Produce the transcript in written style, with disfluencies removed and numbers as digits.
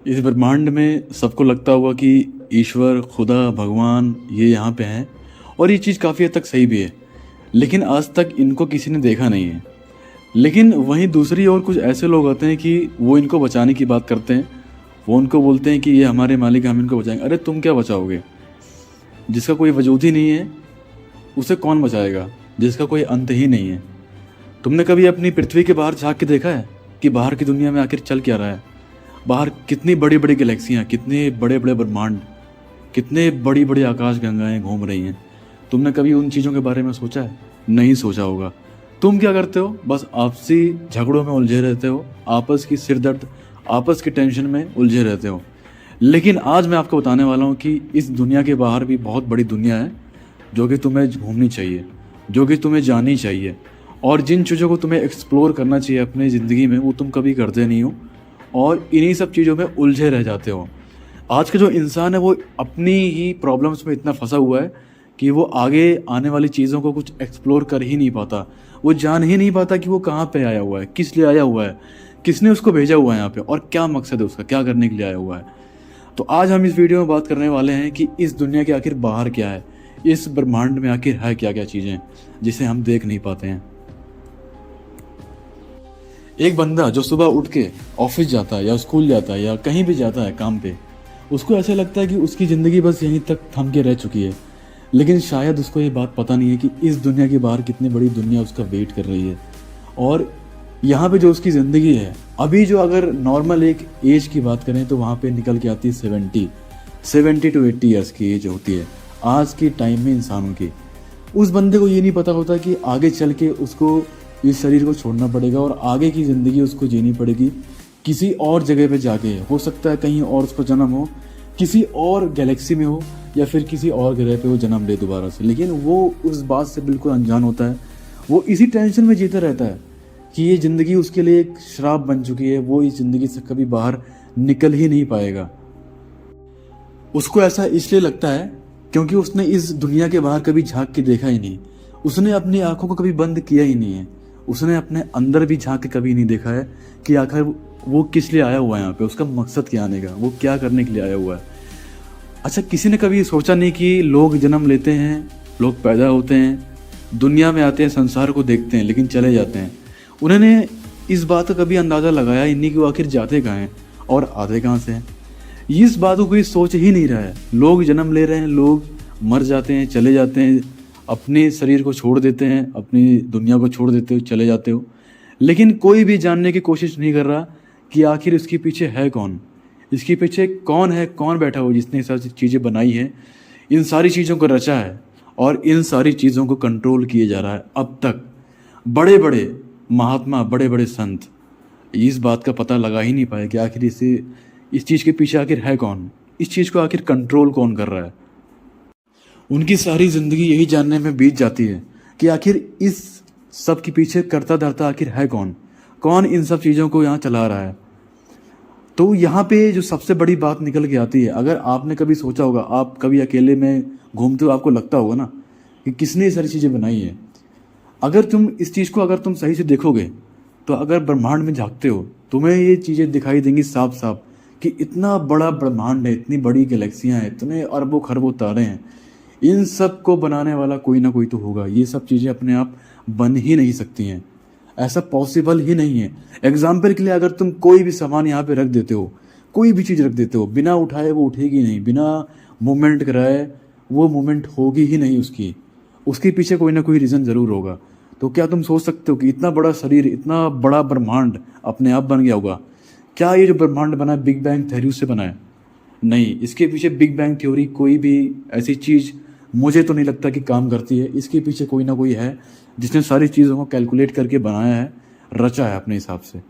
इस ब्रह्मांड में सबको लगता होगा कि ईश्वर, खुदा, भगवान ये यहाँ पे हैं और ये चीज़ काफ़ी हद तक सही भी है, लेकिन आज तक इनको किसी ने देखा नहीं है। लेकिन वहीं दूसरी ओर कुछ ऐसे लोग होते हैं कि वो इनको बचाने की बात करते हैं। वो उनको बोलते हैं कि ये हमारे मालिक, हम इनको बचाएंगे। अरे तुम क्या बचाओगे? जिसका कोई वजूद ही नहीं है उसे कौन बचाएगा, जिसका कोई अंत ही नहीं है। तुमने कभी अपनी पृथ्वी के बाहर झांक के देखा है कि बाहर की दुनिया में आखिर चल क्या रहा है? बाहर कितनी बड़ी बड़ी गैलेक्सियाँ, कितने बड़े बड़े ब्रह्मांड, कितने बड़ी बड़ी आकाश गंगाएं घूम रही हैं। तुमने कभी उन चीज़ों के बारे में सोचा है? नहीं सोचा होगा। तुम क्या करते हो? बस आपसी झगड़ों में उलझे रहते हो, आपस की सिरदर्द, आपस की टेंशन में उलझे रहते हो। लेकिन आज मैं आपको बताने वाला हूँ कि इस दुनिया के बाहर भी बहुत बड़ी दुनिया है जो कि तुम्हें घूमनी चाहिए, जो कि तुम्हें जाननी चाहिए, और जिन चीज़ों को तुम्हें एक्सप्लोर करना चाहिए अपनी ज़िंदगी में वो तुम कभी करते नहीं हो और इन्हीं सब चीज़ों में उलझे रह जाते हो। आज का जो इंसान है वो अपनी ही प्रॉब्लम्स में इतना फंसा हुआ है कि वो आगे आने वाली चीज़ों को कुछ एक्सप्लोर कर ही नहीं पाता। वो जान ही नहीं पाता कि वो कहाँ पे आया हुआ है, किस लिए आया हुआ है, किसने उसको भेजा हुआ है यहाँ पे, और क्या मकसद है उसका, क्या करने के लिए आया हुआ है। तो आज हम इस वीडियो में बात करने वाले हैं कि इस दुनिया के आखिर बाहर क्या है, इस ब्रह्मांड में आखिर है क्या क्या चीज़ें जिसे हम देख नहीं पाते हैं। एक बंदा जो सुबह उठ के ऑफिस जाता है या स्कूल जाता है या कहीं भी जाता है काम पे, उसको ऐसा लगता है कि उसकी ज़िंदगी बस यहीं तक थम के रह चुकी है। लेकिन शायद उसको ये बात पता नहीं है कि इस दुनिया के बाहर कितनी बड़ी दुनिया उसका वेट कर रही है। और यहाँ पे जो उसकी ज़िंदगी है अभी, जो अगर नॉर्मल एक एज की बात करें तो वहाँ पे निकल के आती है 70 to 80 ईयर्स की एज होती है आज की टाइम में इंसानों की। उस बंदे को ये नहीं पता होता कि आगे चल के उसको इस शरीर को छोड़ना पड़ेगा और आगे की ज़िंदगी उसको जीनी पड़ेगी किसी और जगह पे जाके। हो सकता है कहीं और उसको जन्म हो, किसी और गैलेक्सी में हो, या फिर किसी और ग्रह पे वो जन्म ले दोबारा से। लेकिन वो उस बात से बिल्कुल अनजान होता है। वो इसी टेंशन में जीता रहता है कि ये ज़िंदगी उसके लिए एक श्राप बन चुकी है, वो इस ज़िंदगी से कभी बाहर निकल ही नहीं पाएगा। उसको ऐसा इसलिए लगता है क्योंकि उसने इस दुनिया के बाहर कभी झांक के देखा ही नहीं, उसने अपनी आंखों को कभी बंद किया ही नहीं है, उसने अपने अंदर भी झांक के कभी नहीं देखा है कि आखिर वो किस लिए आया हुआ है यहाँ पे, उसका मकसद क्या आने का, वो क्या करने के लिए आया हुआ है। अच्छा, किसी ने कभी सोचा नहीं कि लोग जन्म लेते हैं, लोग पैदा होते हैं, दुनिया में आते हैं, संसार को देखते हैं, लेकिन चले जाते हैं। उन्होंने इस बात का कभी अंदाज़ा लगाया ही नहीं कि वो आखिर जाते कहाँ हैं और आते कहाँ से हैं। इस बात को कोई सोच ही नहीं रहा है। लोग जन्म ले रहे हैं, लोग मर जाते हैं, चले जाते हैं, अपने शरीर को छोड़ देते हैं, अपनी दुनिया को छोड़ देते हो, चले जाते हो। लेकिन कोई भी जानने की कोशिश नहीं कर रहा कि आखिर इसके पीछे है कौन, इसके पीछे कौन है, कौन बैठा हुआ जिसने ये सारी चीज़ें बनाई हैं, इन सारी चीज़ों को रचा है और इन सारी चीज़ों को कंट्रोल किए जा रहा है। अब तक बड़े बड़े महात्मा, बड़े बड़े संत इस बात का पता लगा ही नहीं पाए कि आखिर इस चीज़ के पीछे आखिर है कौन, इस चीज़ को आखिर कंट्रोल कौन कर रहा है। उनकी सारी ज़िंदगी यही जानने में बीत जाती है कि आखिर इस सब के पीछे करता धरता आखिर है कौन, कौन इन सब चीज़ों को यहाँ चला रहा है। तो यहाँ पे जो सबसे बड़ी बात निकल के आती है, अगर आपने कभी सोचा होगा, आप कभी अकेले में घूमते हो, आपको लगता होगा ना कि किसने ये सारी चीज़ें बनाई है। अगर तुम इस चीज़ को अगर तुम सही से देखोगे तो अगर ब्रह्मांड में झांकते हो तुम्हें ये चीज़ें दिखाई देंगी साफ साफ कि इतना बड़ा ब्रह्मांड है, इतनी बड़ी गैलेक्सियाँ हैं, इतने अरबों खरबों तारे हैं, इन सब को बनाने वाला कोई ना कोई तो होगा। ये सब चीज़ें अपने आप बन ही नहीं सकती हैं, ऐसा पॉसिबल ही नहीं है। एग्जाम्पल के लिए अगर तुम कोई भी सामान यहाँ पे रख देते हो, कोई भी चीज़ रख देते हो, बिना उठाए वो उठेगी नहीं, बिना मूवमेंट कराए वो मूवमेंट होगी ही नहीं, उसके पीछे कोई ना कोई रीज़न ज़रूर होगा। तो क्या तुम सोच सकते हो कि इतना बड़ा शरीर, इतना बड़ा ब्रह्मांड अपने आप बन गया होगा? क्या ये जो ब्रह्मांड बना है बिग बैंग थ्योरी से बना है? नहीं, इसके पीछे बिग बैंग थ्योरी कोई भी ऐसी चीज़ मुझे तो नहीं लगता कि काम करती है। इसके पीछे कोई ना कोई है जिसने सारी चीज़ों को कैलकुलेट करके बनाया है, रचा है अपने हिसाब से।